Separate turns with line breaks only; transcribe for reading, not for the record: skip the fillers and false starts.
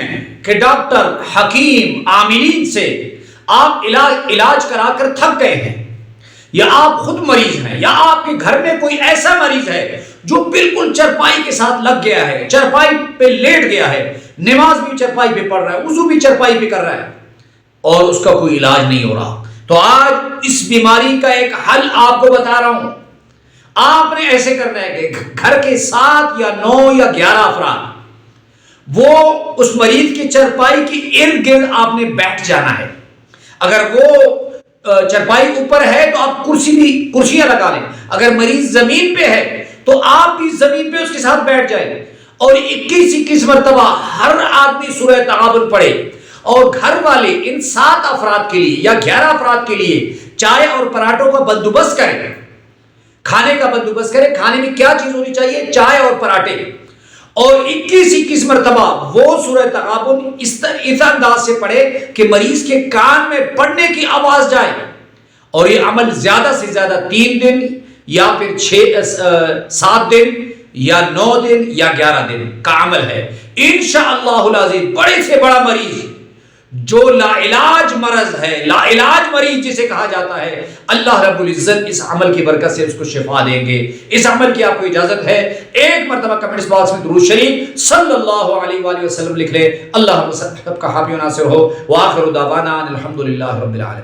ہیں کہ ڈاکٹر، حکیم، عاملین سے آپ علاج کرا کر تھک گئے ہیں، یا آپ خود مریض ہیں، یا آپ کے گھر میں کوئی ایسا مریض ہے جو بالکل چرپائی کے ساتھ لگ گیا ہے، چرپائی پہ لیٹ گیا ہے، نماز بھی چرپائی پہ پڑھ رہا ہے، وضو بھی چرپائی پہ کر رہا ہے، اور اس کا کوئی علاج نہیں ہو رہا، تو آج اس بیماری کا ایک حل آپ کو بتا رہا ہوں۔ آپ نے ایسے کرنا ہے کہ گھر کے 7 یا 9 یا 11 افراد وہ اس مریض کی چرپائی کی ارد گرد آپ نے بیٹھ جانا ہے۔ اگر وہ چرپائی اوپر ہے تو آپ کرسیاں لگا لیں، اگر مریض زمین پہ ہے تو آپ بھی زمین پہ اس کے ساتھ بیٹھ جائیں، اور 21 مرتبہ ہر آدمی سورہ تغابن پڑھے، اور گھر والے ان 7 افراد کے لیے یا 11 افراد کے لیے چائے اور پراٹھوں کا بندوبست کریں، کھانے کا بندوبست کریں۔ کھانے میں کیا چیز ہونی چاہیے؟ چائے اور پراٹھے، اور 21 مرتبہ وہ سورہ تغابن اس انداز سے پڑھے کہ مریض کے کان میں پڑھنے کی آواز جائے، اور یہ عمل زیادہ سے زیادہ 3 دن یا پھر 7 دن یا 9 دن یا 11 دن کا عمل ہے۔ انشاءاللہ العزیز بڑے سے بڑا مریض جو لا علاج مرض ہے، لا علاج مریض جسے کہا جاتا ہے، اللہ رب العزت اس عمل کی برکت سے اس کو شفا دیں گے۔ اس عمل کی آپ کو اجازت ہے، ایک مرتبہ کمنٹس باکس میں درود شریف صلی اللہ علیہ وآلہ وسلم لکھ لیں۔ اللہ ہم سب کا حامی و ناصر ہو، وآخر دعوانا الحمدللہ رب العالمین۔